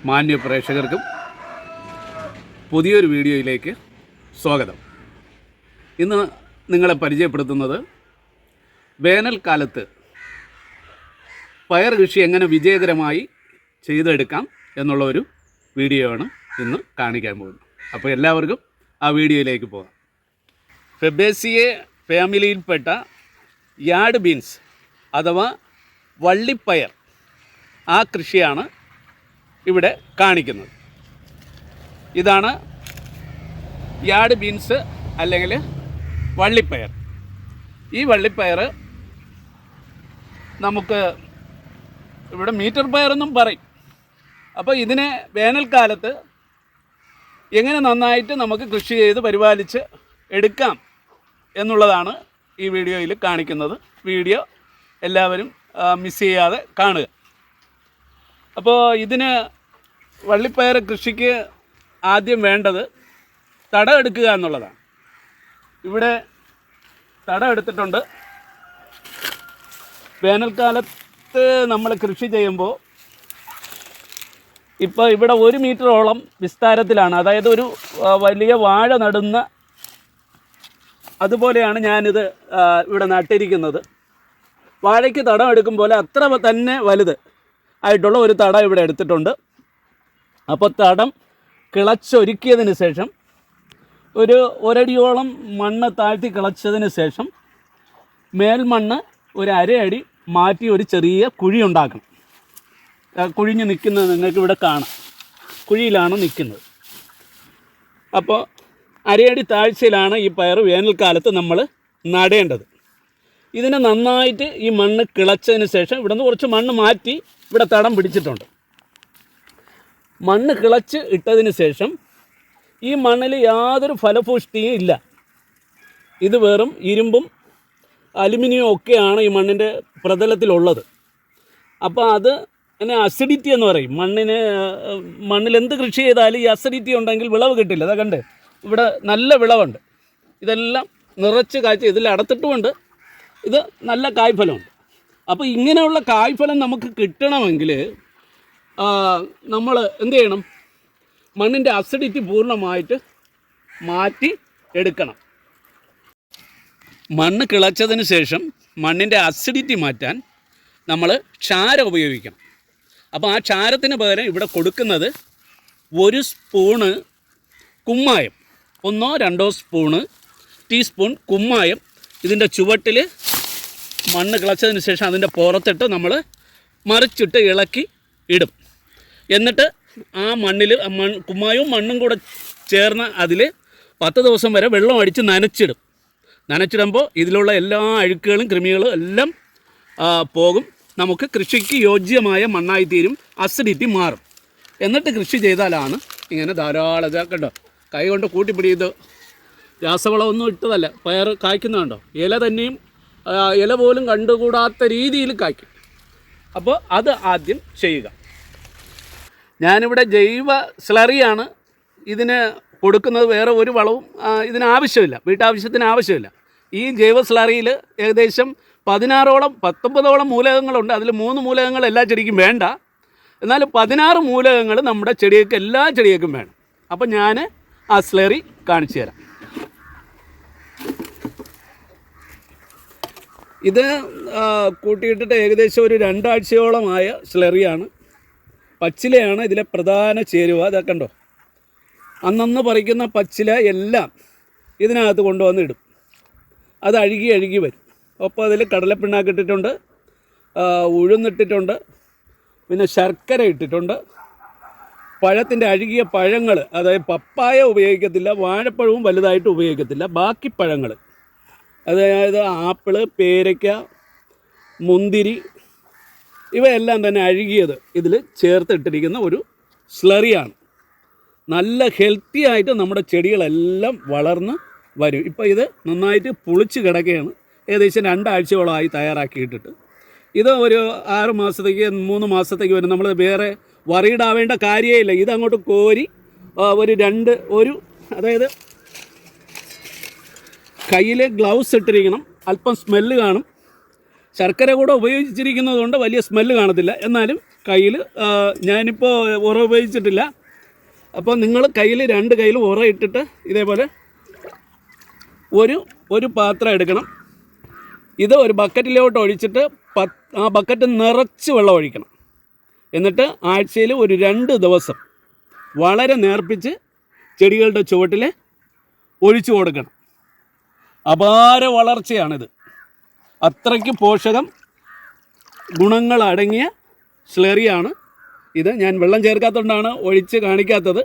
മാന്യ പ്രേക്ഷകർക്കും പുതിയൊരു വീഡിയോയിലേക്ക് സ്വാഗതം. ഇന്ന് നിങ്ങളെ പരിചയപ്പെടുത്തുന്നത് വേനൽക്കാലത്ത് പയർ കൃഷി എങ്ങനെ വിജയകരമായി ചെയ്തെടുക്കാം എന്നുള്ള ഒരു വീഡിയോ ആണ് ഇന്ന് കാണിക്കാൻ പോകുന്നത്. അപ്പോൾ എല്ലാവർക്കും ആ വീഡിയോയിലേക്ക് പോകാം. ഫെബേസിയെ ഫാമിലിയിൽപ്പെട്ട യാർഡ് ബീൻസ് അഥവാ വള്ളിപ്പയർ, ആ കൃഷിയാണ് ഇവിടെ കാണിക്കുന്നത്. ഇതാണ് യാർഡ് ബീൻസ് അല്ലെങ്കിൽ വള്ളിപ്പയർ. ഈ വള്ളിപ്പയർ നമുക്ക് ഇവിടെ മീറ്റർ പയറെന്നും പറയും. അപ്പോൾ ഇതിനെ വേനൽക്കാലത്ത് എങ്ങനെ നന്നായിട്ട് നമുക്ക് കൃഷി ചെയ്ത് പരിപാലിച്ച് എടുക്കാം എന്നുള്ളതാണ് ഈ വീഡിയോയിൽ കാണിക്കുന്നത്. വീഡിയോ എല്ലാവരും മിസ് ചെയ്യാതെ കാണുക. അപ്പോൾ ഇതിന് വള്ളിപ്പയർ കൃഷിക്ക് ആദ്യം വേണ്ടത് തടം എടുക്കുക എന്നുള്ളതാണ്. ഇവിടെ തടം എടുത്തിട്ടുണ്ട്. വേനൽക്കാലത്ത് നമ്മൾ കൃഷി ചെയ്യുമ്പോൾ ഇപ്പോൾ ഇവിടെ 1 മീറ്ററോളം വിസ്താരത്തിലാണ്, അതായത് ഒരു വലിയ വാഴ നടുന്ന അതുപോലെയാണ് ഞാനിത് ഇവിടെ നട്ടിരിക്കുന്നത്. വാഴയ്ക്ക് തടം എടുക്കും പോലെ അത്ര തന്നെ വലുത് ആയിട്ടുള്ള ഒരു തടം ഇവിടെ എടുത്തിട്ടുണ്ട്. അപ്പോൾ തടം കിളച്ചൊരുക്കിയതിന് ശേഷം ഒരു ഒരടിയോളം മണ്ണ് താഴ്ത്തി കിളച്ചതിന് ശേഷം മേൽമണ്ണ് ഒരു അരയടി മാറ്റി ഒരു ചെറിയ കുഴി ഉണ്ടാക്കണം. കുഴിഞ്ഞ് നിൽക്കുന്നത് നിങ്ങൾക്ക് ഇവിടെ കാണാം. കുഴിയിലാണ് നിൽക്കുന്നത്. അപ്പോൾ അരയടി താഴ്ചയിലാണ് ഈ പയർ വേനൽക്കാലത്ത് നമ്മൾ നടേണ്ടത്. ഇതിനെ നന്നായിട്ട് ഈ മണ്ണ് കിളച്ചതിന് ശേഷം ഇവിടെ നിന്ന് കുറച്ച് മണ്ണ് മാറ്റി ഇവിടെ തടം പിടിച്ചിട്ടുണ്ട്. മണ്ണ് കിളച്ച് ഇട്ടതിന് ശേഷം ഈ മണ്ണിൽ യാതൊരു ഫലപുഷ്ടിയും ഇല്ല. ഇത് വെറും ഇരുമ്പും അലുമിനിയം ഒക്കെയാണ് ഈ മണ്ണിൻ്റെ പ്രതലത്തിലുള്ളത്. അപ്പോൾ അത് പിന്നെ അസിഡിറ്റി എന്ന് പറയും. മണ്ണിൽ എന്ത് കൃഷി ചെയ്താലും ഈ അസിഡിറ്റി ഉണ്ടെങ്കിൽ വിളവ് കിട്ടില്ല. അതാ കണ്ട് ഇവിടെ നല്ല വിളവുണ്ട്. ഇതെല്ലാം നിറച്ച് കായ്ച്ച് ഇതിൽ അടത്തിട്ടുമുണ്ട്. ഇത് നല്ല കായ്ഫലമുണ്ട്. അപ്പോൾ ഇങ്ങനെയുള്ള കായ്ഫലം നമുക്ക് കിട്ടണമെങ്കിൽ നമ്മൾ എന്ത് ചെയ്യണം? മണ്ണിൻ്റെ അസിഡിറ്റി പൂർണ്ണമായിട്ട് മാറ്റി എടുക്കണം. മണ്ണ് കിളച്ചതിന് ശേഷം മണ്ണിൻ്റെ അസിഡിറ്റി മാറ്റാൻ നമ്മൾ ചാരം ഉപയോഗിക്കണം. അപ്പോൾ ആ ചാരത്തിന് പകരം ഇവിടെ കൊടുക്കുന്നത് 1 സ്പൂണ് കുമ്മായം, 1-2 ടീസ്പൂൺ കുമ്മായം ഇതിൻ്റെ ചുവട്ടിൽ മണ്ണ് കിളച്ചതിന് ശേഷം അതിൻ്റെ പുറത്തിട്ട് നമ്മൾ മറിച്ചിട്ട് ഇളക്കി ഇടും. എന്നിട്ട് ആ മണ്ണിൽ കുമ്മായവും മണ്ണും കൂടെ ചേർന്ന് അതിൽ 10 ദിവസം വരെ വെള്ളം അടിച്ച് നനച്ചിടും. നനച്ചിടുമ്പോൾ ഇതിലുള്ള എല്ലാ അഴുക്കുകളും കൃമികളും എല്ലാം പോകും. നമുക്ക് കൃഷിക്ക് യോജ്യമായ മണ്ണായിത്തീരും. അസിഡിറ്റി മാറും. എന്നിട്ട് കൃഷി ചെയ്താലാണ് ഇങ്ങനെ ധാരാളം കണ്ടോ, കൈ കൊണ്ട് കൂട്ടിപ്പിടിയത് രാസവളമൊന്നും ഇട്ടതല്ല. പയർ കായ്ക്കുന്നുണ്ടോ? ഇല തന്നെയും ഇല പോലും കണ്ടുകൂടാത്ത രീതിയിൽ കായ്ക്കും. അപ്പോൾ അത് ആദ്യം ചെയ്യുക. ഞാനിവിടെ ജൈവ സ്ലറിയാണ് ഇതിന് കൊടുക്കുന്നത്. വേറെ ഒരു വളവും ഇതിന് ആവശ്യമില്ല, വീട്ടാവശ്യത്തിന് ആവശ്യമില്ല. ഈ ജൈവ സ്ലറിയിൽ ഏകദേശം 19 മൂലകങ്ങളുണ്ട്. അതിൽ 3 മൂലകങ്ങൾ എല്ലാ ചെടിക്കും വേണ്ട. എന്നാൽ 16 മൂലകങ്ങൾ നമ്മുടെ ചെടികൾക്ക്, എല്ലാ ചെടികൾക്കും വേണം. അപ്പോൾ ഞാൻ ആ സ്ലറി കാണിച്ചു തരാം. ഇത് കൂട്ടിയിട്ടിട്ട് ഏകദേശം ഒരു 2 ആഴ്ചയോളമായ സ്ലറിയാണ്. പച്ചിലയാണ് ഇതിലെ പ്രധാന ചേരുവ. അതൊക്കെ കണ്ടോ, അന്നന്ന് പറിക്കുന്ന പച്ചില എല്ലാം ഇതിനകത്ത് കൊണ്ടുവന്ന് ഇടും. അത് അഴുകി വരും. ഒപ്പം അതിൽ കടലപ്പിണ്ണാക്ക് ഇട്ടിട്ടുണ്ട്, ഉഴുന്നിട്ടിട്ടുണ്ട്, പിന്നെ ശർക്കര ഇട്ടിട്ടുണ്ട്. പഴത്തിൻ്റെ അഴുകിയ പഴങ്ങൾ, അതായത് പപ്പായ ഉപയോഗിക്കത്തില്ല, വാഴപ്പഴവും വലുതായിട്ട് ഉപയോഗിക്കത്തില്ല. ബാക്കി പഴങ്ങൾ, അതായത് ആപ്പിള്, പേരയ്ക്ക, മുന്തിരി, ഇവയെല്ലാം തന്നെ അഴുകിയത് ഇതിൽ ചേർത്തിട്ടിരിക്കുന്ന ഒരു സ്ലറിയാണ്. നല്ല ഹെൽത്തി ആയിട്ട് നമ്മുടെ ചെടികളെല്ലാം വളർന്ന് വരും. ഇപ്പോൾ ഇത് നന്നായിട്ട് പുളിച്ച് കിടക്കുകയാണ്. ഏകദേശം 2 ആഴ്ചയോളമായി തയ്യാറാക്കിയിട്ടിട്ട്. ഇത് ഒരു 6 മാസത്തേക്ക് 3 മാസത്തേക്ക് വരും. നമ്മൾ വേറെ വറിയിടാവേണ്ട കാര്യമില്ല. ഇതങ്ങോട്ട് കോരി അതായത് കയ്യിൽ ഗ്ലൗസ് ഇട്ടിരിക്കണം. അല്പം സ്മെല്ല് കാണും. ശർക്കര കൂടെ ഉപയോഗിച്ചിരിക്കുന്നതുകൊണ്ട് വലിയ സ്മെല്ല് കാണത്തില്ല. എന്നാലും കയ്യിൽ ഞാനിപ്പോൾ ഉറ ഉപയോഗിച്ചിട്ടില്ല. അപ്പോൾ നിങ്ങൾ കയ്യിൽ 2 കയ്യിലും ഉറ ഇട്ടിട്ട് ഇതേപോലെ ഒരു പാത്രം എടുക്കണം. ഇത് ഒരു ബക്കറ്റിലോട്ട് ഒഴിച്ചിട്ട് ആ ബക്കറ്റ് നിറച്ച് വെള്ളം ഒഴിക്കണം. എന്നിട്ട് ആഴ്ചയിൽ ഒരു 2 ദിവസം വളരെ നേർപ്പിച്ച് ചെടികളുടെ ചുവട്ടിൽ ഒഴിച്ചു കൊടുക്കണം. അപാര വളർച്ചയാണിത്. അത്രയ്ക്ക് പോഷകം ഗുണങ്ങളടങ്ങിയ സ്ലറിയാണ് ഇത്. ഞാൻ വെള്ളം ചേർക്കാത്തതുകൊണ്ടാണ് ഒഴിച്ച് കാണിക്കാത്തത്.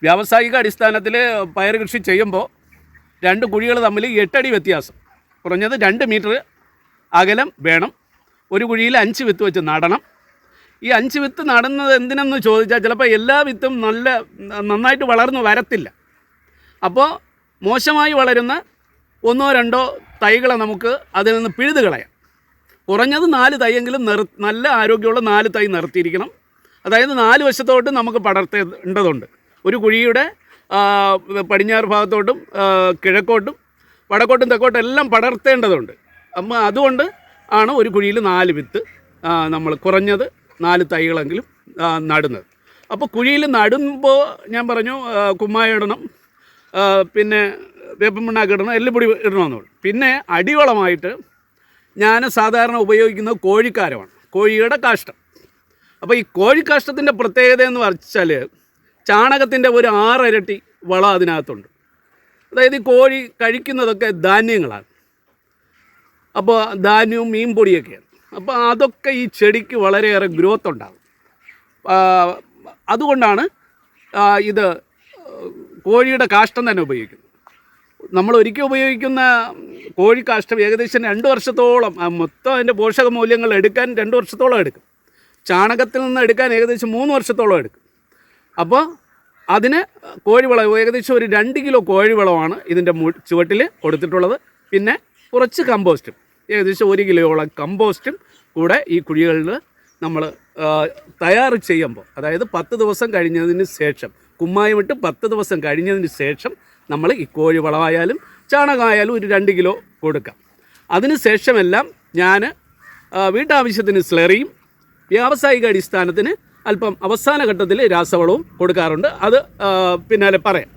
വ്യാവസായിക അടിസ്ഥാനത്തിൽ പയർ കൃഷി ചെയ്യുമ്പോൾ 2 കുഴികൾ തമ്മിൽ 8 അടി വ്യത്യാസം, കുറഞ്ഞത് 2 മീറ്റർ അകലം വേണം. ഒരു കുഴിയിൽ 5 വിത്ത് വെച്ച് നടണം. ഈ 5 വിത്ത് നടുന്നത് എന്തിനെന്ന് ചോദിച്ചാൽ ചിലപ്പോൾ എല്ലാ വിത്തും നന്നായിട്ട് വളർന്നു വരത്തില്ല. അപ്പോൾ മോശമായി വളരുന്ന 1-2 തൈകളെ നമുക്ക് അതിൽ നിന്ന് പിഴുത് കളയാം. കുറഞ്ഞത് 4 തൈയെങ്കിലും നല്ല ആരോഗ്യമുള്ള 4 തൈ നിർത്തിയിരിക്കണം. അതായത് 4 വശത്തോട്ടും നമുക്ക് പടർത്തേണ്ടതുണ്ട്. ഒരു കുഴിയുടെ പടിഞ്ഞാറ് ഭാഗത്തോട്ടും കിഴക്കോട്ടും വടക്കോട്ടും തെക്കോട്ടും എല്ലാം പടർത്തേണ്ടതുണ്ട്. അപ്പോൾ അതുകൊണ്ട് ആണ് ഒരു കുഴിയിൽ 4 വിത്ത് നമ്മൾ കുറഞ്ഞത് 4 തൈകളെങ്കിലും നടുന്നത്. അപ്പോൾ കുഴിയിൽ നടുമ്പോൾ ഞാൻ പറഞ്ഞു കുമ്മായ ഇടണം, പിന്നെ വേപ്പൻ പിണ്ണാക്ക് ഇടണം, എല്ലുപൊടി ഇടണമെന്ന് പറഞ്ഞു. പിന്നെ അടിവളമായിട്ട് ഞാൻ സാധാരണ ഉപയോഗിക്കുന്നത് കോഴിക്കാരമാണ്, കോഴിയുടെ കാഷ്ടം. അപ്പോൾ ഈ കോഴിക്കാഷ്ടത്തിൻ്റെ പ്രത്യേകത എന്ന് വെച്ചാൽ ചാണകത്തിൻ്റെ ഒരു 6 ഇരട്ടി വളം അതിനകത്തുണ്ട്. അതായത് ഈ കോഴി കഴിക്കുന്നതൊക്കെ ധാന്യങ്ങളാണ്. അപ്പോൾ ധാന്യവും മീൻ പൊടിയൊക്കെയാണ്. അപ്പോൾ അതൊക്കെ ഈ ചെടിക്ക് വളരെയേറെ ഗ്രോത്ത് ഉണ്ടാകും. അതുകൊണ്ടാണ് ഇത് കോഴിയുടെ കാഷ്ടം തന്നെ ഉപയോഗിക്കുന്നത്. നമ്മൾ ഒരിക്കൽ ഉപയോഗിക്കുന്ന കോഴിക്കാഷ്ടം ഏകദേശം 2 വർഷത്തോളം മൊത്തം അതിൻ്റെ പോഷക മൂല്യങ്ങൾ എടുക്കാൻ 2 വർഷത്തോളം എടുക്കും. ചാണകത്തിൽ നിന്ന് എടുക്കാൻ ഏകദേശം 3 വർഷത്തോളം എടുക്കും. അപ്പോൾ അതിന് കോഴിവളം ഏകദേശം ഒരു 2 കിലോ കോഴിവളമാണ് ഇതിൻ്റെ ചുവട്ടിൽ കൊടുത്തിട്ടുള്ളത്. പിന്നെ കുറച്ച് കമ്പോസ്റ്റും ഏകദേശം 1 കിലോയോളം കമ്പോസ്റ്റും കൂടെ ഈ കുഴികളിൽ നമ്മൾ തയ്യാർ ചെയ്യുമ്പോൾ, അതായത് 10 ദിവസം കഴിഞ്ഞതിന് ശേഷം, കുമ്മായമിട്ട് 10 ദിവസം കഴിഞ്ഞതിന് ശേഷം നമ്മൾ ഈ കോഴിവളമായാലും ചാണകമായാലും ഒരു 2 കിലോ കൊടുക്കാം. അതിന് ശേഷമെല്ലാം ഞാൻ വീട്ടാവശ്യത്തിന് സ്ലറിയും വ്യാവസായിക അടിസ്ഥാനത്തിന് അല്പം അവസാന ഘട്ടത്തിൽ രാസവളവും കൊടുക്കാറുണ്ട്. അത് പിന്നാലെ പറയാം.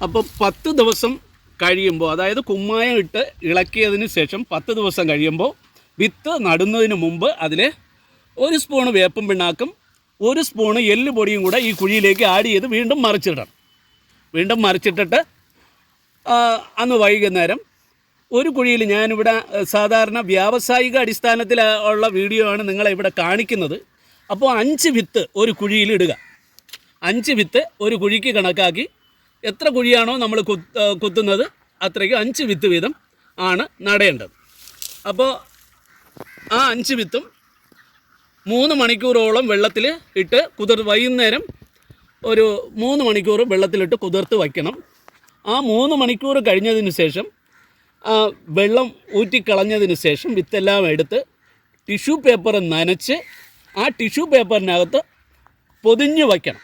അപ്പോൾ 10 ദിവസം കഴിയുമ്പോൾ, അതായത് കുമ്മായം ഇട്ട് ഇളക്കിയതിന് ശേഷം 10 ദിവസം കഴിയുമ്പോൾ വിത്ത് നടുന്നതിന് മുമ്പ് അതിൽ 1 സ്പൂണ് വേപ്പും പിണ്ണാക്കും 1 സ്പൂണ് എല്ലുപൊടിയും കൂടെ ഈ കുഴിയിലേക്ക് ആഡ് ചെയ്ത് വീണ്ടും മറിച്ചിടണം. വീണ്ടും മറിച്ചിട്ടിട്ട് അന്ന് വൈകുന്നേരം ഒരു കുഴിയിൽ, ഞാനിവിടെ സാധാരണ വ്യാവസായിക അടിസ്ഥാനത്തിൽ ഉള്ള വീഡിയോ ആണ് നിങ്ങളെ ഇവിടെ കാണിക്കുന്നത്. അപ്പോൾ 5 വിത്ത് ഒരു കുഴിയിൽ ഇടുക. 5 വിത്ത് ഒരു കുഴിക്ക് കണക്കാക്കി എത്ര കുഴിയാണോ നമ്മൾ കുത്തുന്നത് അത്രയ്ക്ക് 5 വിത്ത് വീതം ആണ് നടേണ്ടത്. അപ്പോൾ ആ 5 വിത്തും 3 മണിക്കൂറോളം വെള്ളത്തിൽ ഇട്ട് വൈകുന്നേരം ഒരു 3 മണിക്കൂർ വെള്ളത്തിലിട്ട് കുതിർത്ത് വയ്ക്കണം. ആ 3 മണിക്കൂർ കഴിഞ്ഞതിന് ശേഷം വെള്ളം ഊറ്റിക്കളഞ്ഞതിന് ശേഷം വിത്തെല്ലാം എടുത്ത് ടിഷ്യൂ പേപ്പർ നനച്ച് ആ ടിഷ്യൂ പേപ്പറിനകത്ത് പൊതിഞ്ഞ് വയ്ക്കണം.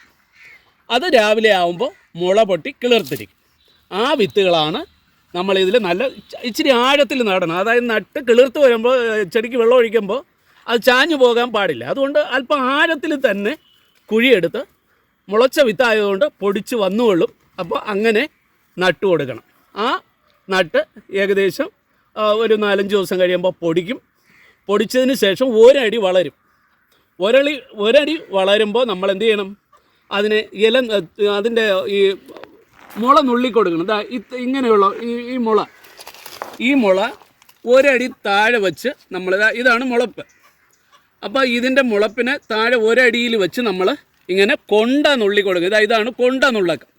അത് രാവിലെ ആകുമ്പോൾ മുള പൊട്ടി കിളിർത്തിരിക്കും. ആ വിത്തുകളാണ് നമ്മളിതിൽ നല്ല ഇച്ചിരി ആഴത്തിൽ നടണം. അതായത് നട്ട് കിളിർത്ത് വരുമ്പോൾ ചെടിക്ക് വെള്ളം ഒഴിക്കുമ്പോൾ അത് ചാഞ്ഞു പോകാൻ പാടില്ല. അതുകൊണ്ട് അല്പം ആഴത്തിൽ തന്നെ കുഴിയെടുത്ത് മുളച്ച വിത്തായതുകൊണ്ട് പൊടിച്ച് വന്നുകൊള്ളും. അപ്പോൾ അങ്ങനെ നട്ടു കൊടുക്കണം. ആ നട്ട് ഏകദേശം ഒരു 4-5 ദിവസം കഴിയുമ്പോൾ പൊടിക്കും. പൊടിച്ചതിന് ശേഷം 1 അടി വളരും. 1 അടി വളരുമ്പോൾ നമ്മൾ എന്ത് ചെയ്യണം? അതിനെ അതിൻ്റെ ഈ മുള നുള്ളിക്കൊടുക്കണം. ഇങ്ങനെയുള്ള ഈ മുള 1 അടി താഴെ വെച്ച് നമ്മൾ, ഇതാണ് മുളപ്പ്. അപ്പോൾ ഇതിൻ്റെ മുളപ്പിനെ താഴെ 1 അടിയിൽ വെച്ച് നമ്മൾ ഇങ്ങനെ കൊണ്ട നുള്ളിക്കൊടുക്കുക. ഇതാണ് കൊണ്ട നുള്ളക്കം.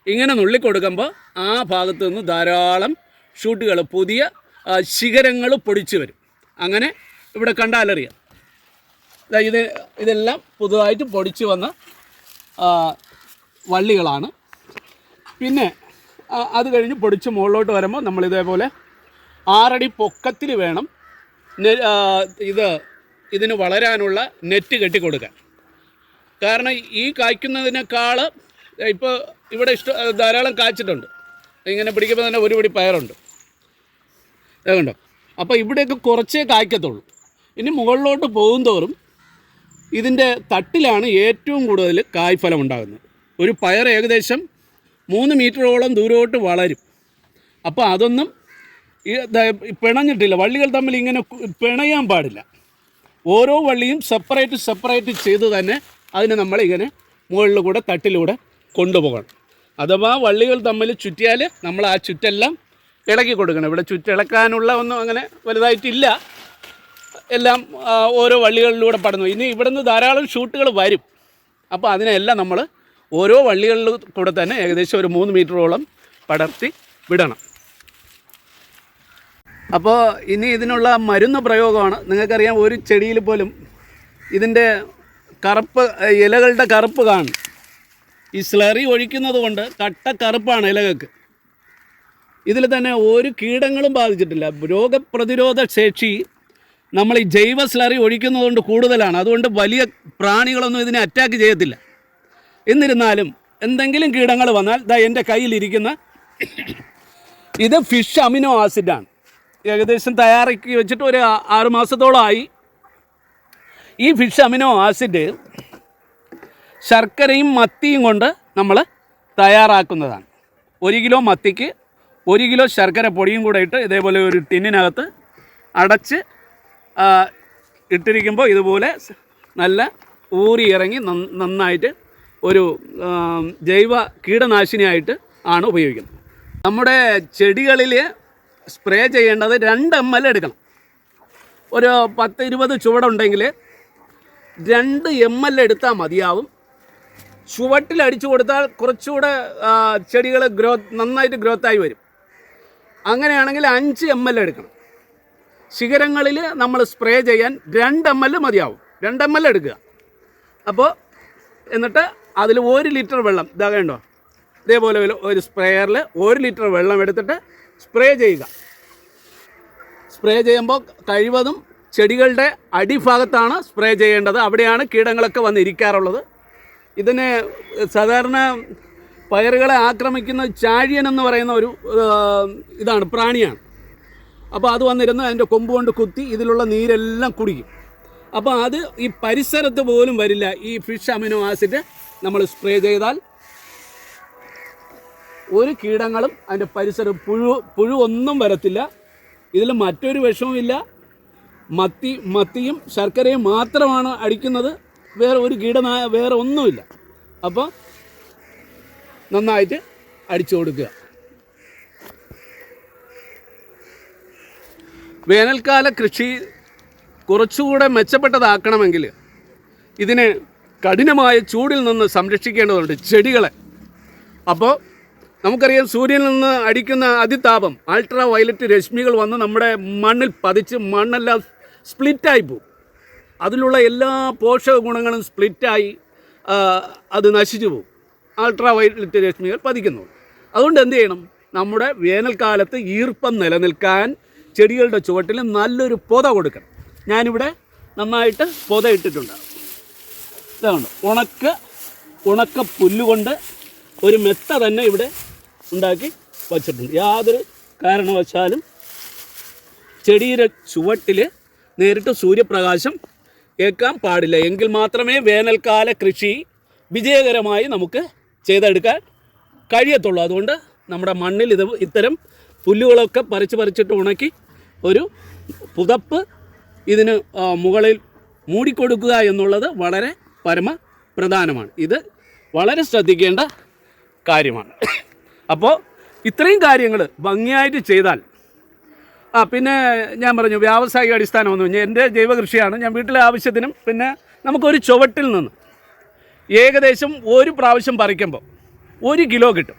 ഇങ്ങനെ നുള്ളിക്കൊടുക്കുമ്പോൾ ആ ഭാഗത്തു നിന്ന് ധാരാളം ഷൂട്ടുകൾ, പുതിയ ശിഖരങ്ങൾ പൊടിച്ചു വരും. അങ്ങനെ ഇവിടെ കണ്ടാലറിയാം. ഇതെല്ലാം പുതുതായിട്ട് പൊടിച്ചു വന്ന വള്ളികളാണ്. പിന്നെ അത് കഴിഞ്ഞ് പൊടിച്ച് മുകളിലോട്ട് വരുമ്പോൾ നമ്മളിതേപോലെ 6 അടി പൊക്കത്തിൽ വേണം ഇതിന് വളരാനുള്ള നെറ്റ് കെട്ടിക്കൊടുക്കാൻ. കാരണം ഈ കായ്ക്കുന്നതിനേക്കാൾ ഇപ്പോൾ ഇവിടെ ധാരാളം കായ്ച്ചിട്ടുണ്ട്. ഇങ്ങനെ പിടിക്കുമ്പോൾ തന്നെ ഒരു പിടി പയറുണ്ട്, അതുകൊണ്ടോ. അപ്പോൾ ഇവിടെയൊക്കെ കുറച്ചേ കായ്ക്കത്തുള്ളൂ. ഇനി മുകളിലോട്ട് പോകും തോറും ഇതിൻ്റെ തട്ടിലാണ് ഏറ്റവും കൂടുതൽ കായ്ഫലം ഉണ്ടാകുന്നത്. ഒരു പയർ ഏകദേശം 3 മീറ്ററോളം ദൂരോട്ട് വളരും. അപ്പോൾ അതൊന്നും പിണഞ്ഞിട്ടില്ല. വള്ളികൾ തമ്മിൽ ഇങ്ങനെ പിണയാൻ പാടില്ല. ഓരോ വള്ളിയും സെപ്പറേറ്റ് ചെയ്ത് തന്നെ അതിനെ നമ്മളിങ്ങനെ മുകളിൽ കൂടെ തട്ടിലൂടെ കൊണ്ടുപോകണം. അഥവാ വള്ളികൾ തമ്മിൽ ചുറ്റിയാൽ നമ്മൾ ആ ചുറ്റെല്ലാം ഇളക്കി കൊടുക്കണം. ഇവിടെ ചുറ്റിളക്കാനുള്ള ഒന്നും അങ്ങനെ വലുതായിട്ടില്ല, എല്ലാം ഓരോ വള്ളികളിലൂടെ പടന്നു. ഇനി ഇവിടുന്ന് ധാരാളം ഷൂട്ടുകൾ വരും. അപ്പോൾ അതിനെല്ലാം നമ്മൾ ഓരോ വള്ളികളിൽ കൂടെ തന്നെ ഏകദേശം ഒരു 3 മീറ്ററോളം പടർത്തി വിടണം. അപ്പോൾ ഇനി ഇതിനുള്ള മരുന്ന് പ്രയോഗമാണ്. നിങ്ങൾക്കറിയാം, ഒരു ചെടിയിൽ പോലും ഇതിൻ്റെ കറുപ്പ്, ഇലകളുടെ കറുപ്പ് കാണും. ഈ സ്ലറി ഒഴിക്കുന്നത് കൊണ്ട് കട്ട കറുപ്പാണ് ഇലകൾക്ക്. ഇതിൽ തന്നെ ഒരു കീടങ്ങളും ബാധിച്ചിട്ടില്ല. രോഗപ്രതിരോധ ശേഷി നമ്മൾ ഈ ജൈവ സ്ലറി ഒഴിക്കുന്നത് കൊണ്ട് കൂടുതലാണ്. അതുകൊണ്ട് വലിയ പ്രാണികളൊന്നും ഇതിനെ അറ്റാക്ക് ചെയ്യത്തില്ല. എന്നിരുന്നാലും എന്തെങ്കിലും കീടങ്ങൾ വന്നാൽ എൻ്റെ കയ്യിലിരിക്കുന്ന ഇത് ഫിഷ് അമിനോ ആസിഡാണ്. ഏകദേശം തയ്യാറാക്കി വെച്ചിട്ട് ഒരു 6 മാസത്തോളമായി. ഈ ഫിഷ് അമിനോ ആസിഡ് ശർക്കരയും മത്തിയും കൊണ്ട് നമ്മൾ തയ്യാറാക്കുന്നതാണ്. 1 കിലോ മത്തിക്ക് 1 കിലോ ശർക്കര പൊടിയും കൂടെ ഇട്ട് ഇതേപോലെ ഒരു ടിന്നിനകത്ത് അടച്ച് ഇട്ടിരിക്കുമ്പോൾ ഇതുപോലെ നല്ല ഊറി ഇറങ്ങി നന്നായിട്ട് ഒരു ജൈവ കീടനാശിനിയായിട്ട് ആണ് ഉപയോഗിക്കുന്നത്. നമ്മുടെ ചെടികളിൽ സ്പ്രേ ചെയ്യേണ്ടത് 2 ml എടുക്കണം. ഒരു 10-20 ചുവടുണ്ടെങ്കിൽ 2 ml എടുത്താൽ മതിയാവും. ചുവട്ടിൽ അടിച്ചു കൊടുത്താൽ കുറച്ചുകൂടെ ചെടികൾ നന്നായിട്ട് ഗ്രോത്തായി വരും. അങ്ങനെയാണെങ്കിൽ 5 ml എടുക്കണം. ശിഖരങ്ങളിൽ നമ്മൾ സ്പ്രേ ചെയ്യാൻ 2 ml മതിയാവും. 2 ml എടുക്കുക. അപ്പോൾ എന്നിട്ട് അതിൽ 1 ലിറ്റർ വെള്ളം, ഇതാ കണ്ടോ, ഇതേപോലെ ഒരു സ്പ്രേയറിൽ 1 ലിറ്റർ വെള്ളം എടുത്തിട്ട് സ്പ്രേ ചെയ്യുക. സ്പ്രേ ചെയ്യുമ്പോൾ കഴിവതും ചെടികളുടെ അടിഭാഗത്താണ് സ്പ്രേ ചെയ്യേണ്ടത്. അവിടെയാണ് കീടങ്ങളൊക്കെ വന്നിരിക്കാറുള്ളത്. ഇതിന് സാധാരണ പയറുകളെ ആക്രമിക്കുന്ന ചാഴിയൻ എന്ന് പറയുന്ന ഒരു ഇതാണ്, പ്രാണിയാണ്. അപ്പോൾ അത് വന്നിരുന്ന് അതിൻ്റെ കൊമ്പ് കൊണ്ട് കുത്തി ഇതിലുള്ള നീരെല്ലാം കുടിക്കും. അപ്പോൾ അത് ഈ പരിസരത്ത് പോലും വരില്ല. ഈ ഫിഷ് അമിനോ ആസിഡ് നമ്മൾ സ്പ്രേ ചെയ്താൽ ഒരു കീടങ്ങളും അതിൻ്റെ പരിസരം പുഴു ഒന്നും വരത്തില്ല. ഇതിൽ മറ്റൊരു വിഷവുമില്ല. മത്തിയും ശർക്കരയും മാത്രമാണ് അടിക്കുന്നത്. വേറെ ഒരു വേറെ ഒന്നുമില്ല. അപ്പോൾ നന്നായിട്ട് അടിച്ചു കൊടുക്കുക. വേനൽക്കാല കൃഷി കുറച്ചുകൂടെ മെച്ചപ്പെട്ടതാക്കണമെങ്കിൽ ഇതിനെ കഠിനമായ ചൂടിൽ നിന്ന് സംരക്ഷിക്കേണ്ടതുണ്ട് ചെടികളെ. അപ്പോൾ നമുക്കറിയാം, സൂര്യനിൽ നിന്ന് അടിക്കുന്ന അതിതാപം, അൾട്രാ വയലറ്റ് രശ്മികൾ വന്ന് നമ്മുടെ മണ്ണിൽ പതിച്ച് മണ്ണെല്ലാം സ്പ്ലിറ്റായി പോകും. അതിലുള്ള എല്ലാ പോഷക ഗുണങ്ങളും സ്പ്ലിറ്റായി അത് നശിച്ചു പോകും, അൾട്രാ വയലറ്റ് രശ്മികൾ പതിക്കുന്നു. അതുകൊണ്ട് എന്ത് ചെയ്യണം? നമ്മുടെ വേനൽക്കാലത്ത് ഈർപ്പം നിലനിൽക്കാൻ ചെടികളുടെ ചുവട്ടിൽ നല്ലൊരു പൊത കൊടുക്കണം. ഞാനിവിടെ നന്നായിട്ട് പൊത ഇട്ടിട്ടുണ്ട്. ഇതുണ്ട്, ഉണക്ക പുല്ലുകൊണ്ട് ഒരു മെത്ത തന്നെ ഇവിടെ ഉണ്ടാക്കി വച്ചിട്ടുണ്ട്. യാതൊരു കാരണവശാലും ചെടിയുടെ ചുവട്ടിൽ നേരിട്ട് സൂര്യപ്രകാശം ഏൽക്കാൻ പാടില്ല. എങ്കിൽ മാത്രമേ വേനൽക്കാല കൃഷി വിജയകരമായി നമുക്ക് ചെയ്തെടുക്കാൻ കഴിയത്തുള്ളൂ. അതുകൊണ്ട് നമ്മുടെ മണ്ണിൽ ഇത്തരം പുല്ലുകളൊക്കെ പറിച്ചിട്ട് ഉണക്കി ഒരു പുതപ്പ് ഇതിന് മുകളിൽ മൂടിക്കൊടുക്കുക എന്നുള്ളത് വളരെ പരമപ്രധാനമാണ്. ഇത് വളരെ ശ്രദ്ധിക്കേണ്ട കാര്യമാണ്. അപ്പോൾ ഇത്രയും കാര്യങ്ങൾ ഭംഗിയായിട്ട് ചെയ്താൽ, പിന്നെ ഞാൻ പറഞ്ഞു വ്യാവസായിക അടിസ്ഥാനമൊന്നും, എൻ്റെ ജൈവ കൃഷിയാണ്. ഞാൻ വീട്ടിലെ ആവശ്യത്തിനും പിന്നെ നമുക്കൊരു ചുവട്ടിൽ നിന്ന് ഏകദേശം ഒരു പ്രാവശ്യം പറിക്കുമ്പോൾ 1 കിലോ കിട്ടും.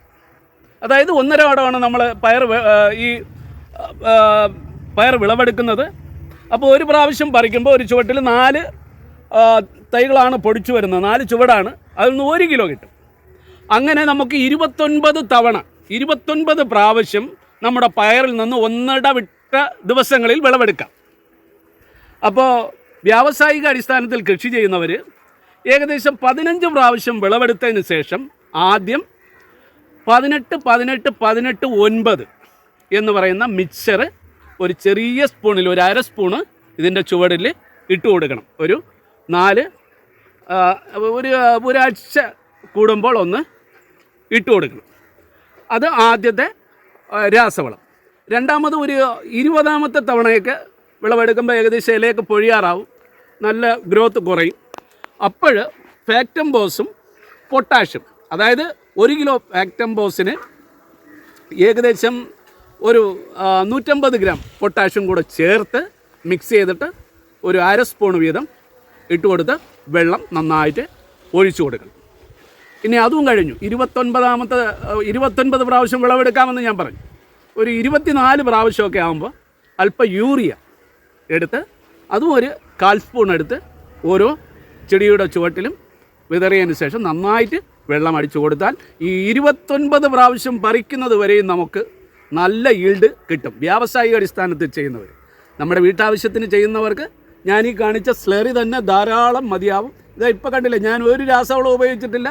അതായത് 1.5 വടമാണ് നമ്മൾ പയർ വിളവെടുക്കുന്നത്. അപ്പോൾ ഒരു പ്രാവശ്യം പറിക്കുമ്പോൾ ഒരു ചുവട്ടിൽ 4 തൈകളാണ് പൊടിച്ചു വരുന്നത്. 4 ചുവടാണ്, അതിൽ നിന്ന് 1 കിലോ കിട്ടും. അങ്ങനെ നമുക്ക് 29 പ്രാവശ്യം നമ്മുടെ പയറിൽ നിന്ന് ഒന്നിടവിട്ട ദിവസങ്ങളിൽ വിളവെടുക്കാം. അപ്പോൾ വ്യാവസായിക അടിസ്ഥാനത്തിൽ കൃഷി ചെയ്യുന്നവർ ഏകദേശം 15 പ്രാവശ്യം വിളവെടുത്തതിന് ശേഷം ആദ്യം 18-18-18-9 എന്ന് പറയുന്ന മിക്സർ ഒരു ചെറിയ സ്പൂണിൽ ഒരു 1/2 സ്പൂണ് ഇതിൻ്റെ ചുവടിൽ ഇട്ട് കൊടുക്കണം. ഒരു 4 ഒരാഴ്ച കൂടുമ്പോൾ ഒന്ന് ഇട്ട് കൊടുക്കണം. അത് ആദ്യത്തെ രാസവളം. രണ്ടാമത് ഒരു 20ാമത്തെ തവണയൊക്കെ വിളവെടുക്കുമ്പോൾ ഏകദേശം ഇലയൊക്കെ പൊഴിയാറാവും, നല്ല ഗ്രോത്ത് കുറയും. അപ്പോൾ ഫാക്ടംബോസും പൊട്ടാഷ്യം, അതായത് 1 കിലോ ഫാക്ടംബോസിന് ഏകദേശം ഒരു 150 ഗ്രാം പൊട്ടാഷ്യം കൂടെ ചേർത്ത് മിക്സ് ചെയ്തിട്ട് ഒരു 1/2 സ്പൂൺ വീതം ഇട്ട് കൊടുത്ത് വെള്ളം നന്നായിട്ട് ഒഴിച്ചു കൊടുക്കണം. ഇനി അതും കഴിഞ്ഞു 29 പ്രാവശ്യം വിളവെടുക്കാമെന്ന് ഞാൻ പറഞ്ഞു. ഒരു 24 പ്രാവശ്യമൊക്കെ ആകുമ്പോൾ അല്പം യൂറിയ എടുത്ത് അതും ഒരു 1/4 സ്പൂൺ എടുത്ത് ഓരോ ചെടിയുടെ ചുവട്ടിലും വിതറിയതിന് ശേഷം നന്നായിട്ട് വെള്ളം അടിച്ചു കൊടുത്താൽ ഈ 29 പ്രാവശ്യം പറിക്കുന്നത് വരെയും നമുക്ക് നല്ല ഈൽഡ് കിട്ടും. വ്യാവസായിക അടിസ്ഥാനത്തിൽ ചെയ്യുന്നവർ, നമ്മുടെ വീട്ടാവശ്യത്തിന് ചെയ്യുന്നവർക്ക് ഞാൻ ഈ കാണിച്ച സ്ലറി തന്നെ ധാരാളം മതിയാവും. ഇതാ ഇപ്പോൾ കണ്ടില്ലേ, ഞാൻ ഒരു രാസവളം ഉപയോഗിച്ചിട്ടില്ല.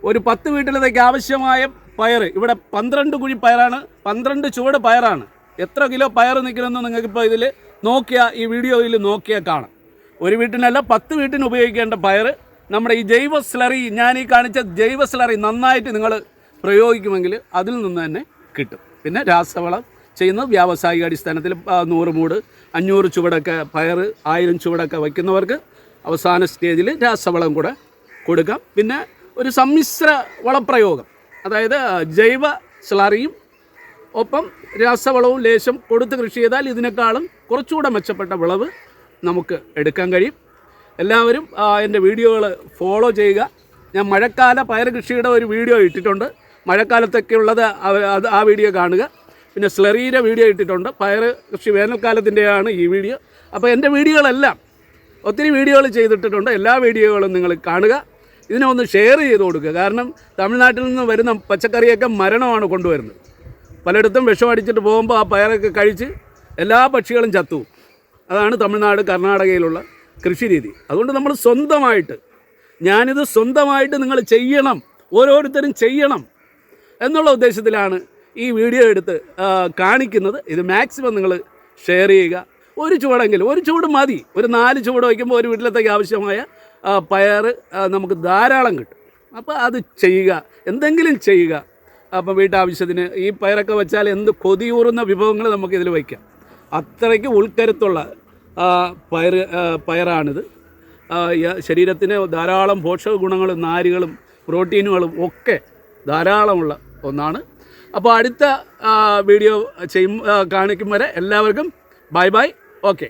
ഒരു 10 വീട്ടിലത്തേക്ക് ആവശ്യമായ പയർ, ഇവിടെ 12 കുഴി പയറാണ്, 12 ചുവട് പയറാണ്. എത്ര കിലോ പയർ നിൽക്കണമെന്ന് നിങ്ങൾക്കിപ്പോൾ ഇതിൽ നോക്കിയാൽ, ഈ വീഡിയോയിൽ നോക്കിയാൽ കാണാം. ഒരു വീട്ടിനല്ല 10 വീട്ടിന് ഉപയോഗിക്കേണ്ട പയർ നമ്മുടെ ഈ ജൈവ സ്ലറി, ഞാൻ ഈ കാണിച്ച ജൈവ സ്ലറി നന്നായിട്ട് നിങ്ങൾ പ്രയോഗിക്കുമെങ്കിൽ അതിൽ നിന്ന് തന്നെ കിട്ടും. പിന്നെ രാസവളം ചെയ്യുന്നത് വ്യാവസായിക അടിസ്ഥാനത്തിൽ 100 മൂട് 500 ചുവടൊക്കെ പയർ 1000 ചുവടൊക്കെ വയ്ക്കുന്നവർക്ക് അവസാന സ്റ്റേജിൽ രാസവളം കൂടെ കൊടുക്കാം. പിന്നെ ഒരു സമ്മിശ്ര വളപ്രയോഗം, അതായത് ജൈവ സ്ലറിയും ഒപ്പം രാസവളവും ലേശം കൊടുത്ത് കൃഷി ചെയ്താൽ ഇതിനേക്കാളും കുറച്ചുകൂടെ മെച്ചപ്പെട്ട വിളവ് നമുക്ക് എടുക്കാൻ കഴിയും. എല്ലാവരും എൻ്റെ വീഡിയോകൾ ഫോളോ ചെയ്യുക. ഞാൻ മഴക്കാല പയർ കൃഷിയുടെ ഒരു വീഡിയോ ഇട്ടിട്ടുണ്ട്, മഴക്കാലത്തൊക്കെ ഉള്ളത് ആ വീഡിയോ കാണുക. പിന്നെ സ്ലറിയുടെ വീഡിയോ ഇട്ടിട്ടുണ്ട്, പയർ കൃഷി വേനൽക്കാലത്തിൻ്റെയാണ് ഈ വീഡിയോ. അപ്പോൾ എൻ്റെ വീഡിയോകളെല്ലാം ഒത്തിരി വീഡിയോകൾ ചെയ്തിട്ടിട്ടുണ്ട്, എല്ലാ വീഡിയോകളും നിങ്ങൾ കാണുക. ഇതിനെ ഒന്ന് ഷെയർ ചെയ്ത് കൊടുക്കുക. കാരണം തമിഴ്നാട്ടിൽ നിന്ന് വരുന്ന പച്ചക്കറിയൊക്കെ മരണമാണ് കൊണ്ടുവരുന്നത്. പലയിടത്തും വിഷമടിച്ചിട്ട് പോകുമ്പോൾ ആ പയറൊക്കെ കഴിച്ച് എല്ലാ പക്ഷികളും ചത്തുവും. അതാണ് തമിഴ്നാട് കർണാടകയിലുള്ള കൃഷി രീതി. അതുകൊണ്ട് നമ്മൾ സ്വന്തമായിട്ട്, ഞാനിത് സ്വന്തമായിട്ട് നിങ്ങൾ ചെയ്യണം, ഓരോരുത്തരും ചെയ്യണം എന്നുള്ള ഉദ്ദേശത്തിലാണ് ഈ വീഡിയോ എടുത്ത് കാണിക്കുന്നത്. ഇത് മാക്സിമം നിങ്ങൾ ഷെയർ ചെയ്യുക. ഒരു ചുവടെങ്കിലും, ഒരു ചുവട് മതി. ഒരു 4 ചുവട് വയ്ക്കുമ്പോൾ ഒരു വീട്ടിലത്തേക്ക് ആവശ്യമായ പയർ നമുക്ക് ധാരാളം കിട്ടും. അപ്പോൾ അത് ചെയ്യുക, എന്തെങ്കിലും ചെയ്യുക. അപ്പം വീട്ടാവശ്യത്തിന് ഈ പയറൊക്കെ വെച്ചാൽ എന്ത് കൊതിയൂറുന്ന വിഭവങ്ങൾ നമുക്കിതിൽ വയ്ക്കാം. അത്രയ്ക്ക് ഉൾക്കരുത്തുള്ള പയറാണിത്. ശരീരത്തിന് ധാരാളം പോഷക ഗുണങ്ങളും നാരുകളും പ്രോട്ടീനുകളും ഒക്കെ ധാരാളമുള്ള ഒന്നാണ്. അപ്പോൾ അടുത്ത വീഡിയോ കാണിക്കും വരെ എല്ലാവർക്കും ബൈ ബൈ. ഓക്കെ.